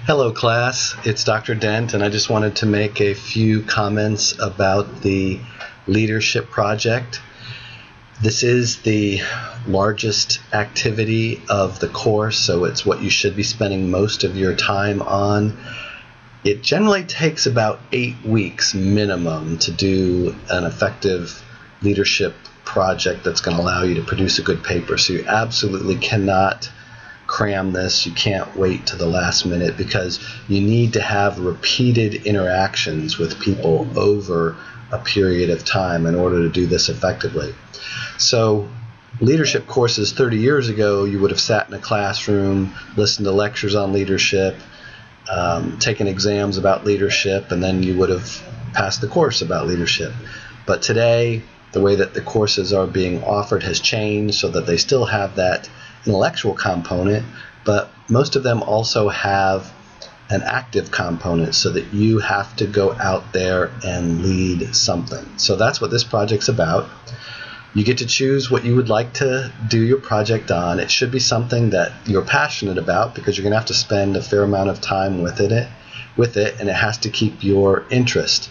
Hello class, it's Dr. Dent, and I just wanted to make a few comments about the leadership project. This is the largest activity of the course, so it's what you should be spending most of your time on. It generally takes about 8 weeks minimum to do an effective leadership project that's going to allow you to produce a good paper, so you absolutely cannot cram this. You can't wait to the last minute because you need to have repeated interactions with people over a period of time in order to do this effectively. So leadership courses 30 years ago, you would have sat in a classroom, listened to lectures on leadership, taken exams about leadership, and then you would have passed the course about leadership. But today, the way that the courses are being offered has changed so that they still have that intellectual component, but most of them also have an active component so that you have to go out there and lead something. So that's what this project's about. You get to choose what you would like to do your project on. It should be something that you're passionate about because you're going to have to spend a fair amount of time with it, and it has to keep your interest.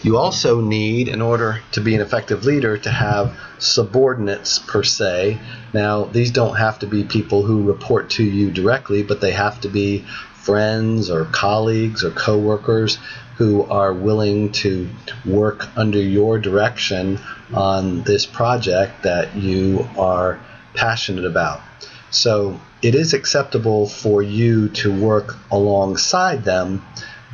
You also need, in order to be an effective leader, to have subordinates per se. Now, these don't have to be people who report to you directly, but they have to be friends or colleagues or coworkers who are willing to work under your direction on this project that you are passionate about. So it is acceptable for you to work alongside them,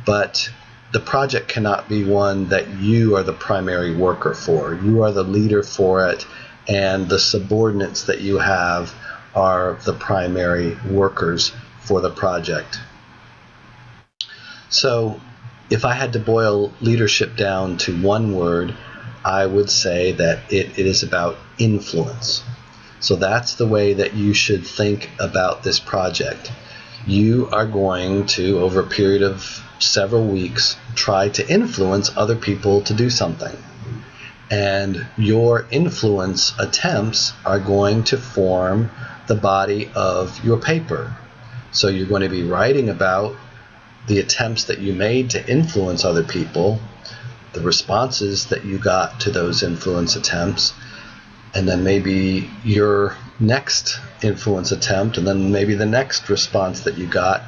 but the project cannot be one that you are the primary worker for. You are the leader for it, and the subordinates that you have are the primary workers for the project. So if I had to boil leadership down to one word, I would say that it is about influence. So that's the way that you should think about this project. You are going to, over a period of several weeks, try to influence other people to do something. And your influence attempts are going to form the body of your paper. So you're going to be writing about the attempts that you made to influence other people, the responses that you got to those influence attempts, and then maybe your next influence attempt, and then maybe the next response that you got.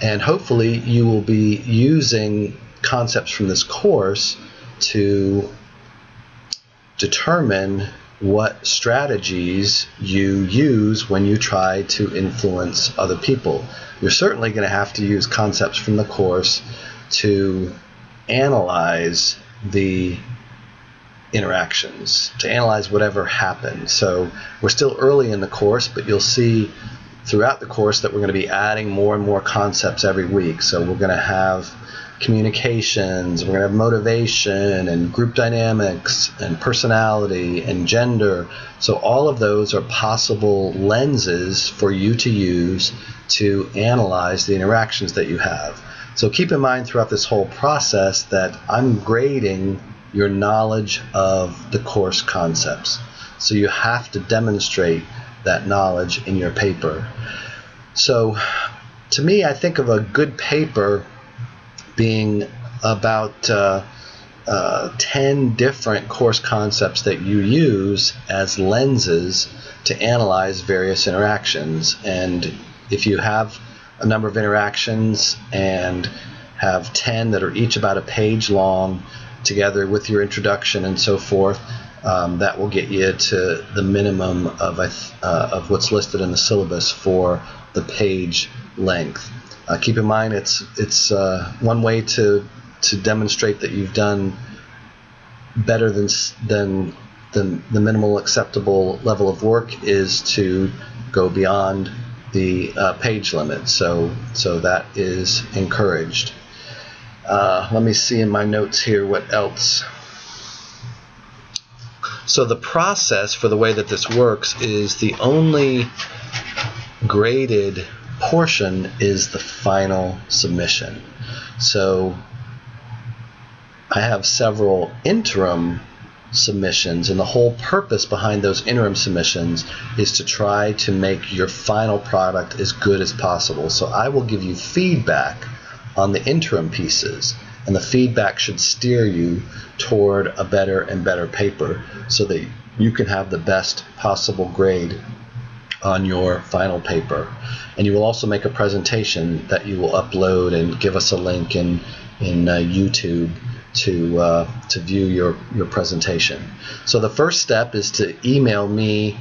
And hopefully you will be using concepts from this course to determine what strategies you use when you try to influence other people. You're certainly going to have to use concepts from the course to analyze the interactions, to analyze whatever happened. So we're still early in the course, but you'll see throughout the course that we're going to be adding more and more concepts every week. So we're going to have communications, we're going to have motivation and group dynamics and personality and gender. So all of those are possible lenses for you to use to analyze the interactions that you have. So keep in mind throughout this whole process that I'm grading your knowledge of the course concepts. So you have to demonstrate that knowledge in your paper. So to me, I think of a good paper being about 10 different course concepts that you use as lenses to analyze various interactions. And if you have a number of interactions and have 10 that are each about a page long, together with your introduction and so forth, that will get you to the minimum of what's listed in the syllabus for the page length. Keep in mind, it's one way to demonstrate that you've done better than the minimal acceptable level of work is to go beyond the page limit. So that is encouraged. Let me see in my notes here what else. So the process for the way that this works is the only graded portion is the final submission. So I have several interim submissions, and the whole purpose behind those interim submissions is to try to make your final product as good as possible. So I will give you feedback on the interim pieces, and the feedback should steer you toward a better and better paper so that you can have the best possible grade on your final paper. And you will also make a presentation that you will upload and give us a link in YouTube to view your presentation. So the first step is to email me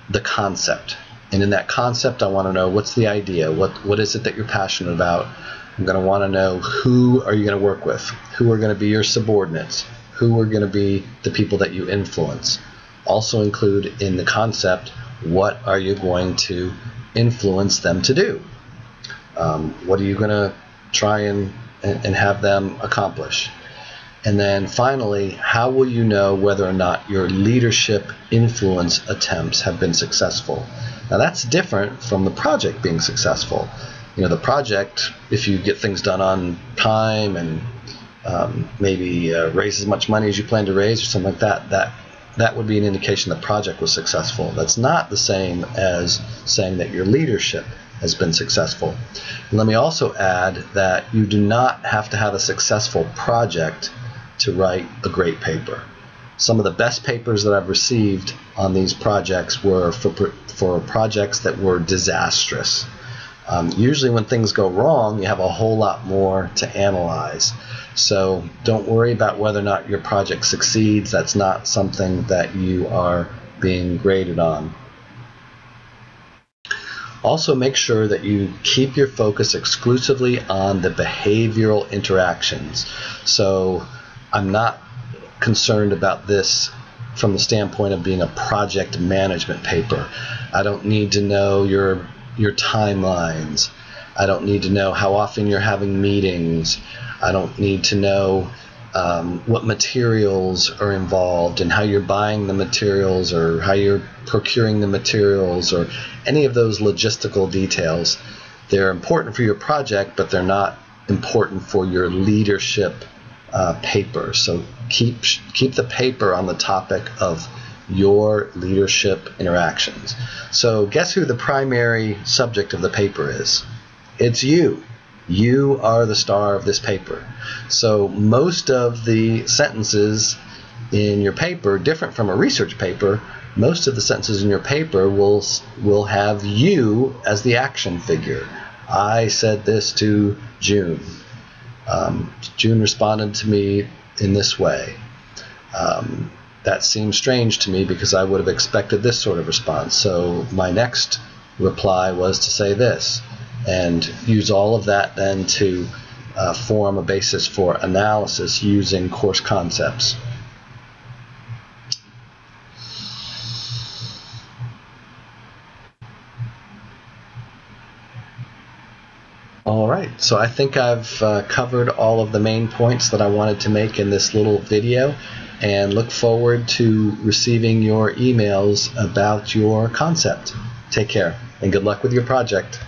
the concept. And in that concept, I want to know, what's the idea? What is it that you're passionate about? I'm going to want to know, who are you going to work with? Who are going to be your subordinates? Who are going to be the people that you influence? Also include in the concept, what are you going to influence them to do? What are you going to try and have them accomplish? And then finally, how will you know whether or not your leadership influence attempts have been successful? Now that's different from the project being successful. You know, the project, if you get things done on time and maybe raise as much money as you plan to raise or something like that, that would be an indication the project was successful. That's not the same as saying that your leadership has been successful. And let me also add that you do not have to have a successful project to write a great paper. Some of the best papers that I've received on these projects were for projects that were disastrous. Usually when things go wrong, you have a whole lot more to analyze. So don't worry about whether or not your project succeeds. That's not something that you are being graded on. Also, make sure that you keep your focus exclusively on the behavioral interactions. So I'm not concerned about this from the standpoint of being a project management paper. I don't need to know your timelines. I don't need to know how often you're having meetings. I don't need to know what materials are involved and how you're buying the materials or how you're procuring the materials or any of those logistical details. They're important for your project, but they're not important for your leadership paper. So keep the paper on the topic of your leadership interactions. So guess who the primary subject of the paper is? It's you. You are the star of this paper. So most of the sentences in your paper, different from a research paper, most of the sentences in your paper will have you as the action figure. I said this to June. June responded to me in this way. That seemed strange to me because I would have expected this sort of response. So my next reply was to say this, and use all of that then to form a basis for analysis using course concepts. All right, so I think I've covered all of the main points that I wanted to make in this little video, and look forward to receiving your emails about your concept. Take care, and good luck with your project.